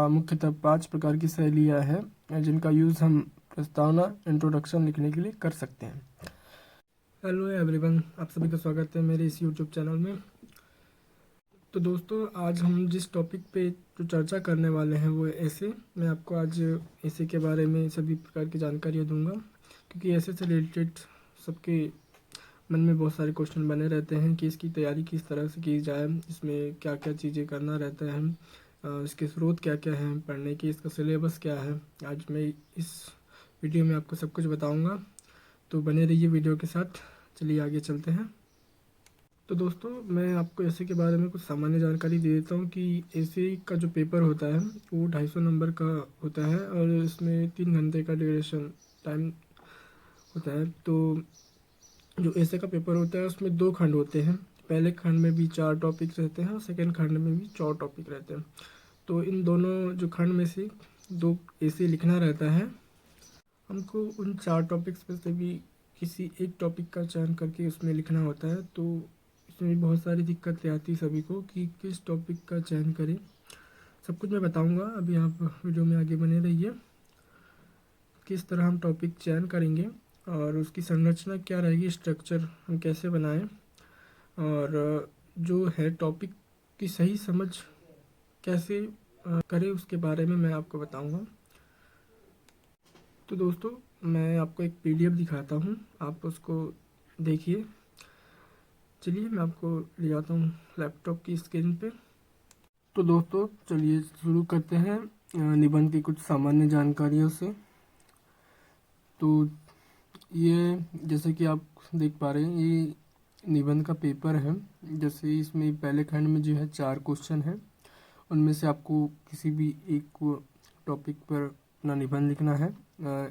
मुख्यतः 5 प्रकार की शैलियाँ हैं जिनका यूज़ हम प्रस्तावना इंट्रोडक्शन लिखने के लिए कर सकते हैं। हेलो एवरीवन, आप सभी का स्वागत है मेरे इस यूट्यूब चैनल में। तो दोस्तों, आज हम जिस टॉपिक पे जो चर्चा करने वाले हैं वो ऐसे मैं आपको आज ऐसे के बारे में सभी प्रकार की जानकारियाँ दूंगा, क्योंकि ऐसे से रिलेटेड सबके मन में बहुत सारे क्वेश्चन बने रहते हैं कि इसकी तैयारी किस तरह से की जाए, इसमें क्या क्या चीज़ें करना रहता है, इसके स्रोत क्या क्या हैं पढ़ने की, इसका सिलेबस क्या है। आज मैं इस वीडियो में आपको सब कुछ बताऊंगा, तो बने रहिए वीडियो के साथ। चलिए आगे चलते हैं। तो दोस्तों, मैं आपको ऐसे के बारे में कुछ सामान्य जानकारी दे देता हूँ कि ऐसे का जो पेपर होता है वो 250 नंबर का होता है और इसमें 3 घंटे का ड्यूरेशन टाइम होता है। तो जो ऐसे का पेपर होता है उसमें 2 खंड होते हैं। पहले खंड में भी 4 टॉपिक रहते हैं और सेकेंड खंड में भी 4 टॉपिक रहते हैं। तो इन दोनों जो खंड में से 2 ऐसे लिखना रहता है। हमको उन 4 टॉपिक्स में से भी किसी एक टॉपिक का चयन करके उसमें लिखना होता है। तो इसमें भी बहुत सारी दिक्कतें आती सभी को कि किस टॉपिक का चयन करें। सब कुछ मैं बताऊंगा, अभी आप वीडियो में आगे बने रहिए। किस तरह हम टॉपिक चयन करेंगे और उसकी संरचना क्या रहेगी, स्ट्रक्चर हम कैसे बनाएं, और जो है टॉपिक की सही समझ कैसे करें उसके बारे में मैं आपको बताऊंगा। तो दोस्तों, मैं आपको एक पीडीएफ दिखाता हूँ, आप उसको देखिए। चलिए मैं आपको ले जाता हूँ लैपटॉप की स्क्रीन पे। तो दोस्तों चलिए शुरू करते हैं निबंध की कुछ सामान्य जानकारियों से। तो ये जैसे कि आप देख पा रहे हैं, ये निबंध का पेपर है। जैसे इसमें पहले खंड में जो है 4 क्वेश्चन हैं, उनमें से आपको किसी भी एक टॉपिक पर अपना निबंध लिखना है।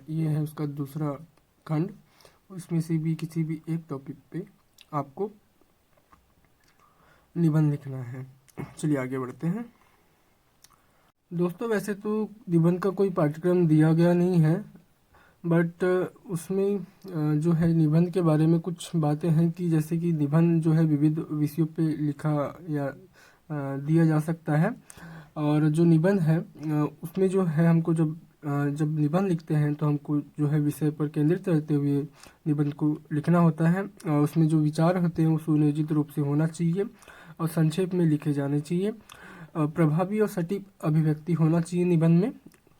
ये है उसका दूसरा खंड, उसमें से भी किसी भी एक टॉपिक पे आपको निबंध लिखना है। चलिए आगे बढ़ते हैं। दोस्तों, वैसे तो निबंध का कोई पाठ्यक्रम दिया गया नहीं है, बट उसमें जो है निबंध के बारे में कुछ बातें हैं कि जैसे कि निबंध जो है विविध विषयों पे लिखा या दिया जा सकता है। और जो निबंध है उसमें जो है हमको जब निबंध लिखते हैं तो हमको जो है विषय पर केंद्रित रहते हुए निबंध को लिखना होता है। और उसमें जो विचार होते हैं वो सुनियोजित रूप से होना चाहिए और संक्षेप में लिखे जाने चाहिए। प्रभावी और सटीक अभिव्यक्ति होना चाहिए निबंध में।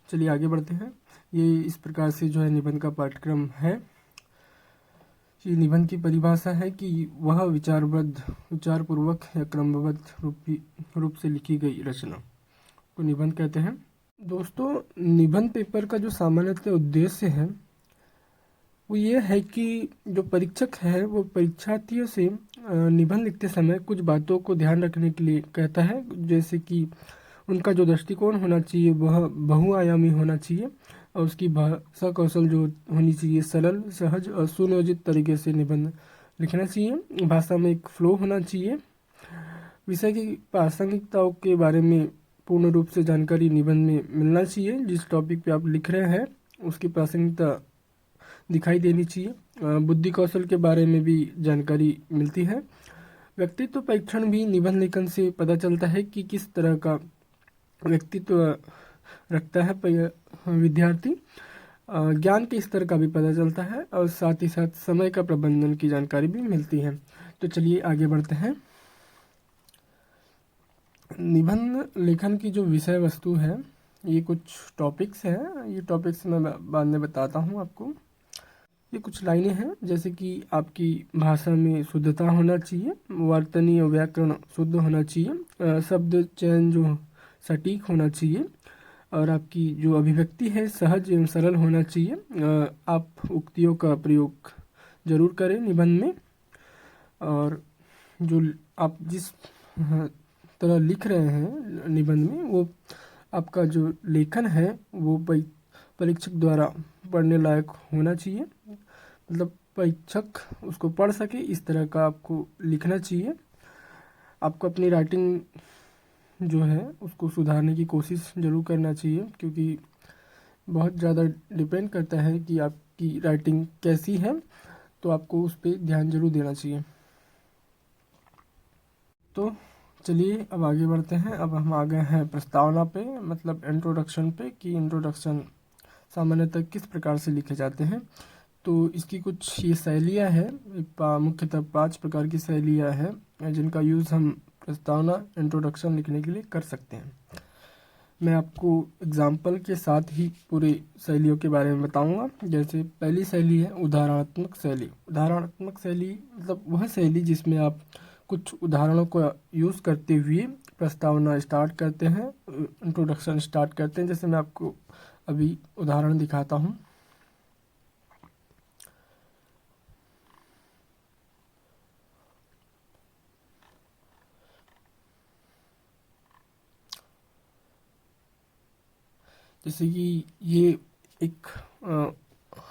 चलिए आगे बढ़ते हैं। ये इस प्रकार से जो है निबंध का पाठ्यक्रम है। ये निबंध की परिभाषा है कि वह विचारपूर्वक या क्रमबद्ध रूप से लिखी गई रचना को निबंध कहते हैं। दोस्तों, निबंध पेपर का जो सामान्यतः उद्देश्य है वो ये है कि जो परीक्षक है वो परीक्षार्थियों से निबंध लिखते समय कुछ बातों को ध्यान रखने के लिए कहता है। जैसे कि उनका जो दृष्टिकोण होना चाहिए वह बहुआयामी होना चाहिए और उसकी भाषा कौशल जो होनी चाहिए सरल, सहज और सुनियोजित तरीके से निबंध लिखना चाहिए। भाषा में एक फ्लो होना चाहिए। विषय की प्रासंगिकताओं के बारे में पूर्ण रूप से जानकारी निबंध में मिलना चाहिए। जिस टॉपिक पे आप लिख रहे हैं उसकी प्रासंगिकता दिखाई देनी चाहिए। बुद्धि कौशल के बारे में भी जानकारी मिलती है। व्यक्तित्व परीक्षण भी निबंध लेखन से पता चलता है कि किस तरह का व्यक्तित्व रखता है विद्यार्थी। ज्ञान के स्तर का भी पता चलता है और साथ ही साथ समय का प्रबंधन की जानकारी भी मिलती है। तो चलिए आगे बढ़ते हैं। निबंध लेखन की जो विषय वस्तु है, ये कुछ टॉपिक्स हैं। ये टॉपिक्स मैं बाद में बताता हूँ आपको। ये कुछ लाइनें हैं, जैसे कि आपकी भाषा में शुद्धता होना चाहिए, वर्तनी और व्याकरण शुद्ध होना चाहिए, शब्द चयन जो सटीक होना चाहिए, और आपकी जो अभिव्यक्ति है सहज एवं सरल होना चाहिए। आप उक्तियों का प्रयोग जरूर करें निबंध में। और जो आप जिस तरह लिख रहे हैं निबंध में, वो आपका जो लेखन है वो परीक्षक द्वारा पढ़ने लायक होना चाहिए। मतलब परीक्षक उसको पढ़ सके इस तरह का आपको लिखना चाहिए। आपको अपनी राइटिंग जो है उसको सुधारने की कोशिश ज़रूर करना चाहिए, क्योंकि बहुत ज़्यादा डिपेंड करता है कि आपकी राइटिंग कैसी है, तो आपको उस पर ध्यान जरूर देना चाहिए। तो चलिए अब आगे बढ़ते हैं। अब हम आ गए हैं प्रस्तावना पे, मतलब इंट्रोडक्शन पे, कि इंट्रोडक्शन सामान्यतः किस प्रकार से लिखे जाते हैं। तो इसकी कुछ ये शैलियाँ हैं, मुख्यतः 5 प्रकार की शैलियाँ हैं जिनका यूज़ हम प्रस्तावना इंट्रोडक्शन लिखने के लिए कर सकते हैं। मैं आपको एग्जाम्पल के साथ ही पूरे शैलियों के बारे में बताऊंगा। जैसे पहली शैली है उदाहरणात्मक शैली। उदाहरणात्मक शैली मतलब वह शैली जिसमें आप कुछ उदाहरणों को यूज़ करते हुए प्रस्तावना स्टार्ट करते हैं, इंट्रोडक्शन स्टार्ट करते हैं। जैसे मैं आपको अभी उदाहरण दिखाता हूँ। जैसे कि ये एक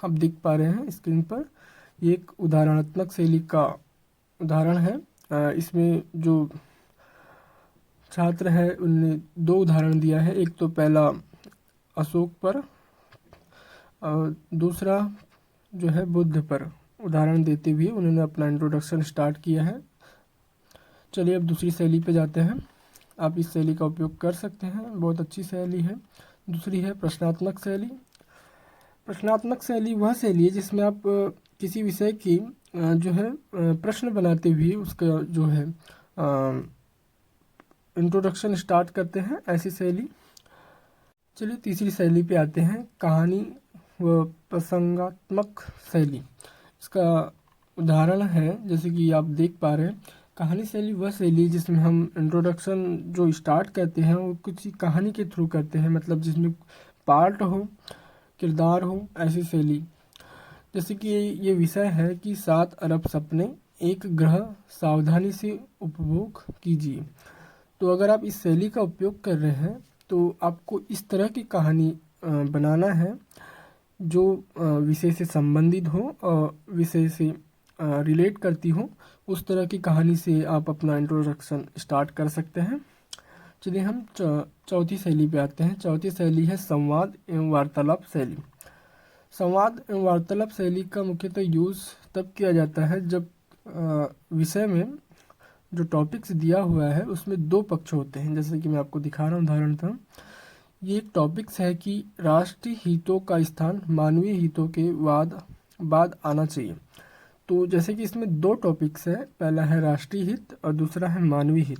आप देख पा रहे हैं स्क्रीन पर, ये एक उदाहरणात्मक शैली का उदाहरण है। इसमें जो छात्र है उनने 2 उदाहरण दिया है। एक तो पहला अशोक पर और दूसरा जो है बुद्ध पर उदाहरण देते हुए उन्होंने अपना इंट्रोडक्शन स्टार्ट किया है। चलिए अब दूसरी शैली पे जाते हैं। आप इस शैली का उपयोग कर सकते हैं, बहुत अच्छी शैली है। दूसरी है प्रश्नात्मक शैली। प्रश्नात्मक शैली वह शैली है जिसमें आप किसी विषय की जो है प्रश्न बनाते हुए उसका जो है इंट्रोडक्शन स्टार्ट करते हैं, ऐसी शैली। चलिए तीसरी शैली पे आते हैं, कहानी व प्रसंगात्मक शैली। इसका उदाहरण है जैसे कि आप देख पा रहे हैं, कहानी शैली वह शैली है जिसमें हम इंट्रोडक्शन जो स्टार्ट करते हैं वो कुछ कहानी के थ्रू करते हैं, मतलब जिसमें पार्ट हो, किरदार हो, ऐसी शैली। जैसे कि ये विषय है कि 7 अरब सपने एक ग्रह सावधानी से उपभोग कीजिए। तो अगर आप इस शैली का उपयोग कर रहे हैं तो आपको इस तरह की कहानी बनाना है जो विषय से संबंधित हो और विषय से रिलेट करती हो। उस तरह की कहानी से आप अपना इंट्रोडक्शन स्टार्ट कर सकते हैं। चलिए हम चौथी शैली पे आते हैं। चौथी शैली है संवाद एवं वार्तालाप शैली। संवाद एवं वार्तालाप शैली का मुख्यतः यूज़ तब किया जाता है जब विषय में जो टॉपिक्स दिया हुआ है उसमें 2 पक्ष होते हैं। जैसे कि मैं आपको दिखा रहा हूँ उदाहरण था। ये एक टॉपिक्स है कि राष्ट्रीय हितों का स्थान मानवीय हितों के बाद आना चाहिए। तो जैसे कि इसमें 2 टॉपिक्स है, पहला है राष्ट्रीय हित और दूसरा है मानवीय हित।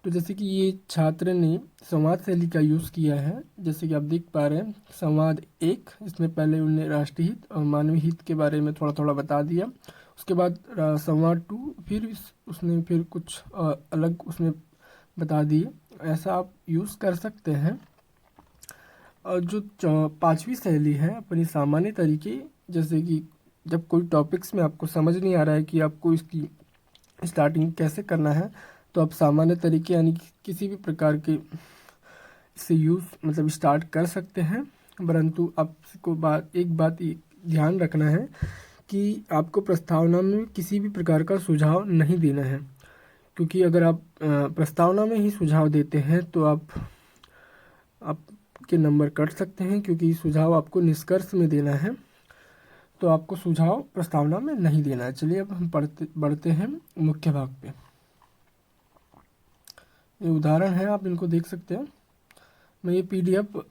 तो जैसे कि ये छात्र ने संवाद शैली का यूज़ किया है, जैसे कि आप देख पा रहे हैं संवाद 1, इसमें पहले उन्होंने राष्ट्रीय हित और मानवीय हित के बारे में थोड़ा थोड़ा बता दिया। उसके बाद संवाद 2 फिर उसने फिर कुछ अलग उसमें बता दिए। ऐसा आप यूज़ कर सकते हैं। और जो 5वीं शैली है अपनी सामान्य तरीके, जैसे कि जब कोई टॉपिक्स में आपको समझ नहीं आ रहा है कि आपको इसकी स्टार्टिंग कैसे करना है, तो आप सामान्य तरीके यानी किसी भी प्रकार के से यूज़ मतलब स्टार्ट कर सकते हैं। परंतु आपको एक बात ध्यान रखना है कि आपको प्रस्तावना में किसी भी प्रकार का सुझाव नहीं देना है, क्योंकि अगर आप प्रस्तावना में ही सुझाव देते हैं तो आपके नंबर कट सकते हैं, क्योंकि सुझाव आपको निष्कर्ष में देना है, तो आपको सुझाव प्रस्तावना में नहीं देना है। चलिए अब हम बढ़ते हैं मुख्य भाग पे। ये उदाहरण है, आप इनको देख सकते हैं। मैं ये PDF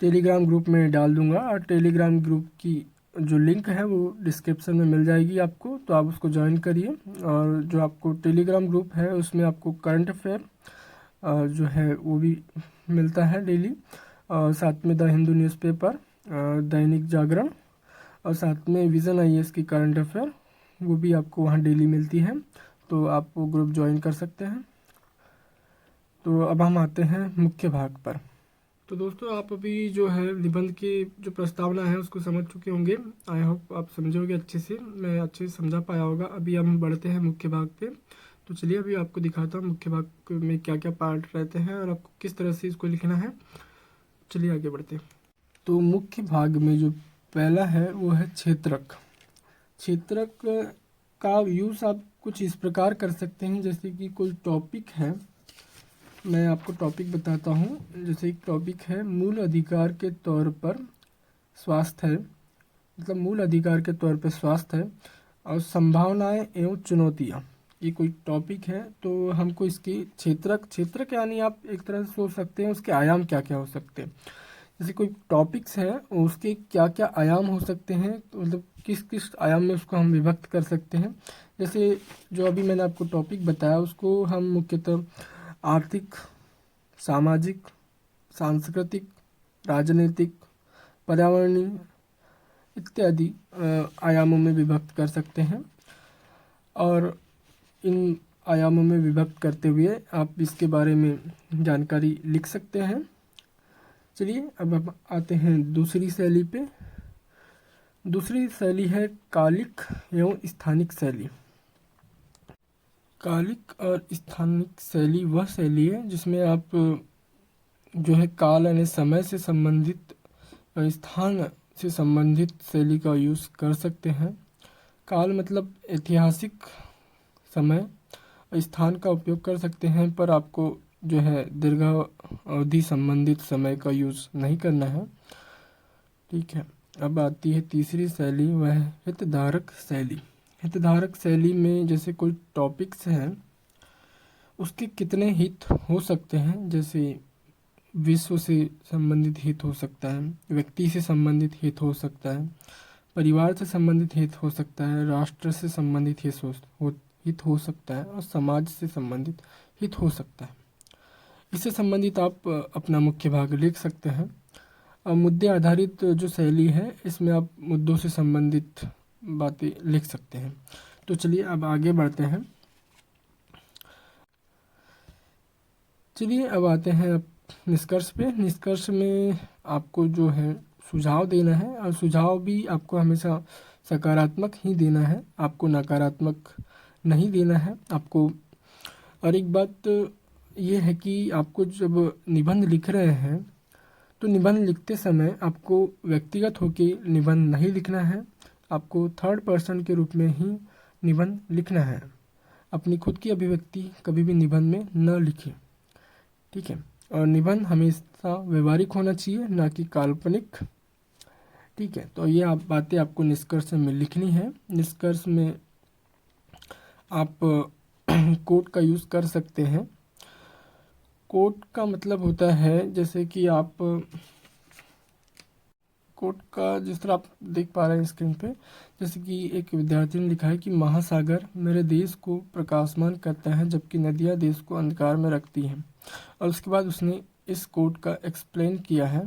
टेलीग्राम ग्रुप में डाल दूंगा और टेलीग्राम ग्रुप की जो लिंक है वो डिस्क्रिप्शन में मिल जाएगी आपको, तो आप उसको ज्वाइन करिए। और जो आपको टेलीग्राम ग्रुप है उसमें आपको करंट अफेयर जो है वो भी मिलता है डेली, और साथ में द हिंदू न्यूज़पेपर, दैनिक जागरण, और साथ में विज़न IAS की करंट अफेयर वो भी आपको वहाँ डेली मिलती है। तो आप वो ग्रुप ज्वाइन कर सकते हैं। तो अब हम आते हैं मुख्य भाग पर। तो दोस्तों आप अभी जो है निबंध की जो प्रस्तावना है उसको समझ चुके होंगे। आई होप आप समझोगे अच्छे से, मैं अच्छे से समझा पाया होगा। अभी हम बढ़ते हैं मुख्य भाग पे। तो चलिए अभी आपको दिखाता हूँ मुख्य भाग में क्या क्या पार्ट रहते हैं और आपको किस तरह से इसको लिखना है। चलिए आगे बढ़ते हैं। तो मुख्य भाग में जो पहला है वो है क्षेत्रक। क्षेत्रक का यूज़ आप कुछ इस प्रकार कर सकते हैं, जैसे कि कोई टॉपिक है, मैं आपको टॉपिक बताता हूँ। जैसे एक टॉपिक है मूल अधिकार के तौर पर स्वास्थ्य है, मतलब मूल अधिकार के तौर पर स्वास्थ्य है और संभावनाएं एवं चुनौतियाँ। ये कोई टॉपिक है तो हमको इसकी क्षेत्रक यानी आप एक तरह से सोच सकते हैं उसके आयाम क्या क्या हो सकते हैं। जैसे कोई टॉपिक्स है उसके क्या क्या आयाम हो सकते हैं, तो मतलब किस किस आयाम में उसको हम विभक्त कर सकते हैं। जैसे जो अभी मैंने आपको टॉपिक बताया उसको हम मुख्यतः आर्थिक, सामाजिक, सांस्कृतिक, राजनीतिक, पर्यावरणीय इत्यादि आयामों में विभक्त कर सकते हैं। और इन आयामों में विभक्त करते हुए आप इसके बारे में जानकारी लिख सकते हैं। चलिए अब हम आते हैं दूसरी शैली पे। दूसरी शैली है कालिक एवं स्थानिक शैली। कालिक और स्थानिक शैली वह शैली है जिसमें आप जो है काल यानी समय से संबंधित, स्थान से संबंधित शैली का यूज़ कर सकते हैं। काल मतलब ऐतिहासिक समय, स्थान का उपयोग कर सकते हैं पर आपको जो है दीर्घ अवधि संबंधित समय का यूज़ नहीं करना है। ठीक है, अब आती है तीसरी शैली, वह है हितधारक शैली। हितधारक शैली में जैसे कोई टॉपिक्स हैं उसके कितने हित हो सकते हैं, जैसे विश्व से संबंधित हित हो सकता है, व्यक्ति से संबंधित हित हो सकता है, परिवार से संबंधित हित हो सकता है, राष्ट्र से संबंधित हित हो सकता है और समाज से संबंधित हित हो सकता है। इससे संबंधित आप अपना मुख्य भाग लिख सकते हैं। मुद्दे आधारित जो शैली है इसमें आप मुद्दों से संबंधित बातें लिख सकते हैं। तो चलिए अब आगे बढ़ते हैं। चलिए अब आते हैं अब निष्कर्ष पे। निष्कर्ष में आपको जो है सुझाव देना है और सुझाव भी आपको हमेशा सकारात्मक ही देना है, आपको नकारात्मक नहीं देना है आपको। और एक बात ये है कि आपको जब निबंध लिख रहे हैं तो निबंध लिखते समय आपको व्यक्तिगत होके निबंध नहीं लिखना है, आपको थर्ड पर्सन के रूप में ही निबंध लिखना है। अपनी खुद की अभिव्यक्ति कभी भी निबंध में न लिखें। ठीक है, और निबंध हमेशा व्यवहारिक होना चाहिए ना कि काल्पनिक। ठीक है, तो ये आप बातें आपको निष्कर्ष में लिखनी है। निष्कर्ष में आप कोट का यूज़ कर सकते हैं। कोट का मतलब होता है जैसे कि आप कोट का जिस तरह आप देख पा रहे हैं स्क्रीन पे, जैसे कि एक विद्यार्थी ने लिखा है कि महासागर मेरे देश को प्रकाशमान करता है जबकि नदियाँ देश को अंधकार में रखती हैं। और उसके बाद उसने इस कोट का एक्सप्लेन किया है।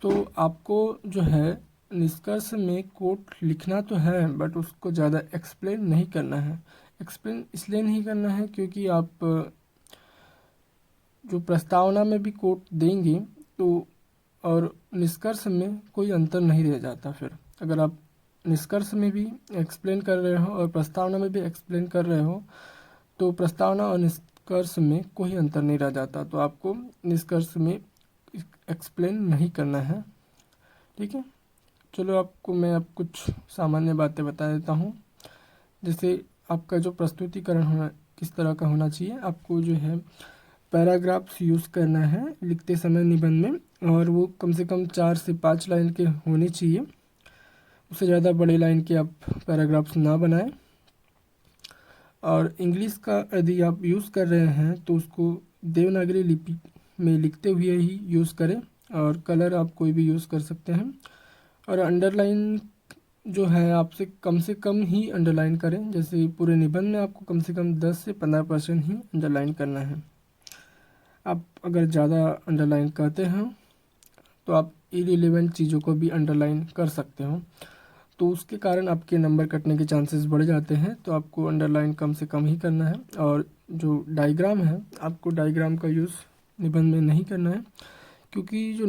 तो आपको जो है निष्कर्ष में कोट लिखना तो है बट उसको ज़्यादा एक्सप्लेन नहीं करना है। एक्सप्लेन इसलिए नहीं करना है क्योंकि आप जो प्रस्तावना में भी कोट देंगे तो और निष्कर्ष में कोई अंतर नहीं रह जाता। फिर अगर आप निष्कर्ष में भी एक्सप्लेन कर रहे हो और प्रस्तावना में भी एक्सप्लेन कर रहे हो तो प्रस्तावना और निष्कर्ष में कोई अंतर नहीं रह जाता। तो आपको निष्कर्ष में एक्सप्लेन नहीं करना है। ठीक है, चलो आपको मैं अब कुछ सामान्य बातें बता देता हूँ। जैसे आपका जो प्रस्तुतिकरण होना किस तरह का होना चाहिए, आपको जो है पैराग्राफ्स यूज़ करना है लिखते समय निबंध में, और वो कम से कम 4 से 5 लाइन के होने चाहिए। उससे ज़्यादा बड़े लाइन के आप पैराग्राफ्स ना बनाएं। और इंग्लिश का यदि आप यूज़ कर रहे हैं तो उसको देवनागरी लिपि में लिखते हुए ही यूज़ करें, और कलर आप कोई भी यूज़ कर सकते हैं। और अंडरलाइन जो है आपसे कम ही अंडरलाइन करें। जैसे पूरे निबंध में आपको कम से कम 10 से 15% ही अंडरलाइन करना है। आप अगर ज़्यादा अंडरलाइन करते हैं तो आप इररिलेवेंट चीज़ों को भी अंडरलाइन कर सकते हो, तो उसके कारण आपके नंबर कटने के चांसेस बढ़ जाते हैं। तो आपको अंडरलाइन कम से कम ही करना है। और जो डायग्राम है आपको डायग्राम का यूज़ निबंध में नहीं करना है, क्योंकि जो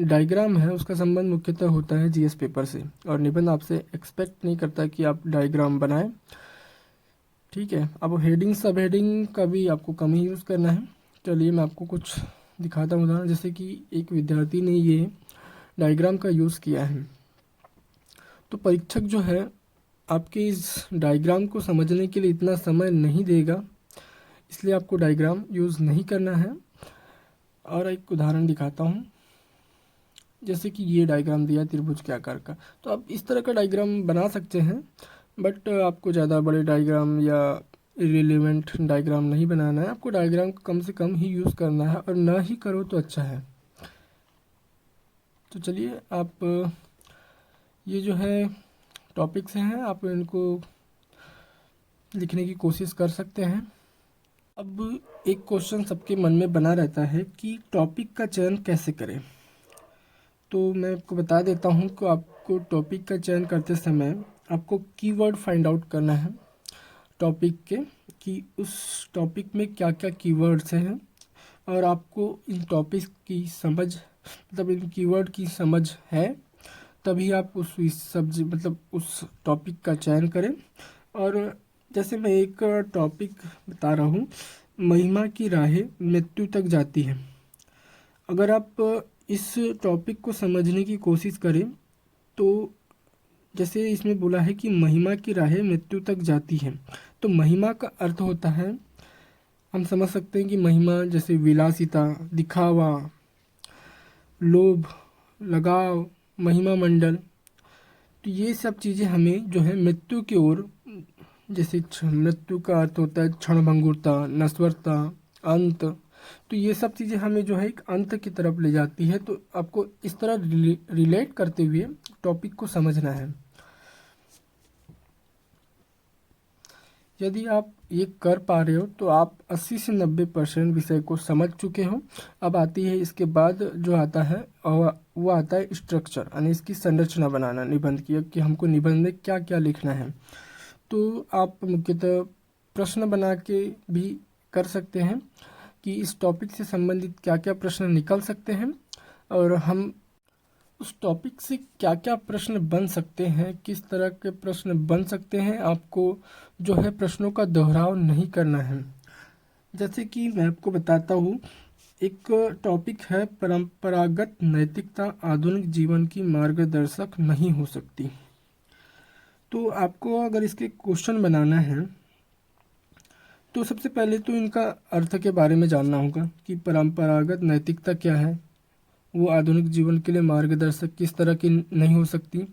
डायग्राम है उसका संबंध मुख्यतः होता है जीएस पेपर से, और निबंध आपसे एक्सपेक्ट नहीं करता कि आप डायग्राम बनाएं। ठीक है, अब हेडिंग सब हेडिंग का भी आपको कम ही यूज़ करना है। चलिए मैं आपको कुछ दिखाता हूँ उदाहरण। जैसे कि एक विद्यार्थी ने ये डायग्राम का यूज़ किया है, तो परीक्षक जो है आपके इस डायग्राम को समझने के लिए इतना समय नहीं देगा, इसलिए आपको डायग्राम यूज़ नहीं करना है। और एक उदाहरण दिखाता हूँ। जैसे कि ये डायग्राम दिया त्रिभुज के आकार का, तो आप इस तरह का डायग्राम बना सकते हैं, बट आपको ज़्यादा बड़े डायग्राम या इरेलीवेंट डायग्राम नहीं बनाना है, आपको डायग्राम कम से कम ही यूज़ करना है, और ना ही करो तो अच्छा है। तो चलिए आप ये जो है टॉपिक्स हैं, आप इनको लिखने की कोशिश कर सकते हैं। अब एक क्वेश्चन सबके मन में बना रहता है कि टॉपिक का चयन कैसे करें। तो मैं आपको बता देता हूँ कि आपको टॉपिक का चयन करते समय आपको कीवर्ड फाइंड आउट करना है टॉपिक के, कि उस टॉपिक में क्या क्या कीवर्ड्स हैं, और आपको इन टॉपिक की समझ, मतलब इन कीवर्ड की समझ है, तभी आप उस सब्जेक्ट मतलब उस टॉपिक का चयन करें। और जैसे मैं एक टॉपिक बता रहा हूँ, महिमा की राहें मृत्यु तक जाती हैं। अगर आप इस टॉपिक को समझने की कोशिश करें तो जैसे इसमें बोला है कि महिमा की राहें मृत्यु तक जाती हैं, तो महिमा का अर्थ होता है, हम समझ सकते हैं कि महिमा जैसे विलासिता, दिखावा, लोभ, लगाव, महिमा मंडल, तो ये सब चीज़ें हमें जो है मृत्यु की ओर, जैसे मृत्यु का अर्थ होता है क्षणभंगुरता, नश्वरता, अंत, तो ये सब चीज़ें हमें जो है एक अंत की तरफ ले जाती है। तो आपको इस तरह रिलेट करते हुए टॉपिक को समझना है। यदि आप ये कर पा रहे हो तो आप 80 से 90% विषय को समझ चुके हो। अब आती है इसके बाद जो आता है, और वो आता है स्ट्रक्चर, यानी इसकी संरचना बनाना निबंध की, कि हमको निबंध में क्या क्या लिखना है। तो आप मुख्यतः प्रश्न बना के भी कर सकते हैं कि इस टॉपिक से संबंधित क्या क्या प्रश्न निकल सकते हैं, और हम उस टॉपिक से क्या क्या प्रश्न बन सकते हैं, किस तरह के प्रश्न बन सकते हैं। आपको जो है प्रश्नों का दोहराव नहीं करना है। जैसे कि मैं आपको बताता हूँ, एक टॉपिक है परंपरागत नैतिकता आधुनिक जीवन की मार्गदर्शक नहीं हो सकती। तो आपको अगर इसके क्वेश्चन बनाना है तो सबसे पहले तो इनका अर्थ के बारे में जानना होगा कि परंपरागत नैतिकता क्या है, वो आधुनिक जीवन के लिए मार्गदर्शक किस तरह की नहीं हो सकती।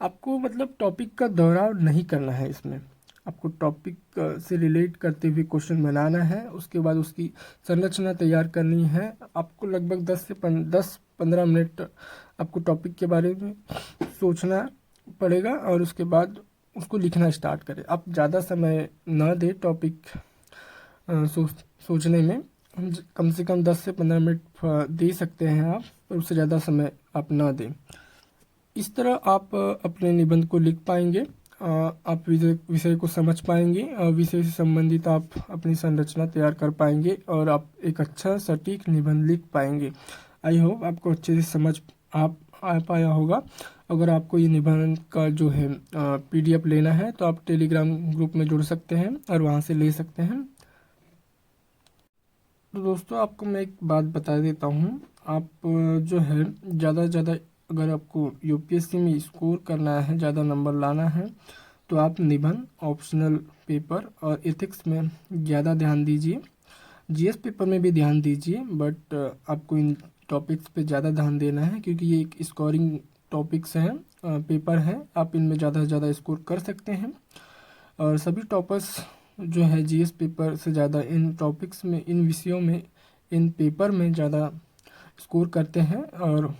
आपको मतलब टॉपिक का दोहराव नहीं करना है इसमें, आपको टॉपिक से रिलेट करते हुए क्वेश्चन बनाना है, उसके बाद उसकी संरचना तैयार करनी है। आपको लगभग 10-15 मिनट आपको टॉपिक के बारे में सोचना पड़ेगा, और उसके बाद उसको लिखना स्टार्ट करें। आप ज़्यादा समय ना दें टॉपिक सोचने में, कम से कम 10 से 15 मिनट दे सकते हैं आप, और उससे ज़्यादा समय आप ना दें। इस तरह आप अपने निबंध को लिख पाएंगे, आप विषय को समझ पाएंगे, और विषय से संबंधित आप अपनी संरचना तैयार कर पाएंगे, और आप एक अच्छा सटीक निबंध लिख पाएंगे। आई होप आपको अच्छे से समझ आ पाया होगा। अगर आपको ये निबंध का जो है PDF लेना है तो आप टेलीग्राम ग्रुप में जुड़ सकते हैं और वहाँ से ले सकते हैं। तो दोस्तों आपको मैं एक बात बता देता हूँ, आप जो है ज़्यादा से ज़्यादा अगर आपको UPSC में स्कोर करना है, ज़्यादा नंबर लाना है, तो आप निबंध, ऑप्शनल पेपर और एथिक्स में ज़्यादा ध्यान दीजिए। GS पेपर में भी ध्यान दीजिए, बट आपको इन टॉपिक्स पे ज़्यादा ध्यान देना है, क्योंकि ये एक स्कोरिंग टॉपिक्स हैं, पेपर है, आप इनमें ज़्यादा से ज़्यादा स्कोर कर सकते हैं। और सभी टॉपर्स जो है GS पेपर से ज़्यादा इन टॉपिक्स में, इन विषयों में, इन पेपर में ज़्यादा स्कोर करते हैं और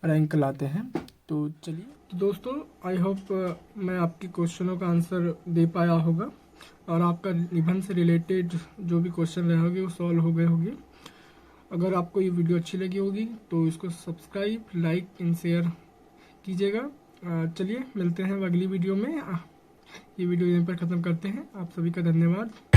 रैंक लाते हैं। तो चलिए, तो दोस्तों आई होप मैं आपके क्वेश्चनों का आंसर दे पाया होगा, और आपका निबंध से रिलेटेड जो भी क्वेश्चन रहे होंगे वो सॉल्व हो गए होंगे। अगर आपको ये वीडियो अच्छी लगी होगी तो इसको सब्सक्राइब, लाइक एंड शेयर कीजिएगा। चलिए मिलते हैं अगली वीडियो में। ये वीडियो यहीं पर ख़त्म करते हैं। आप सभी का धन्यवाद।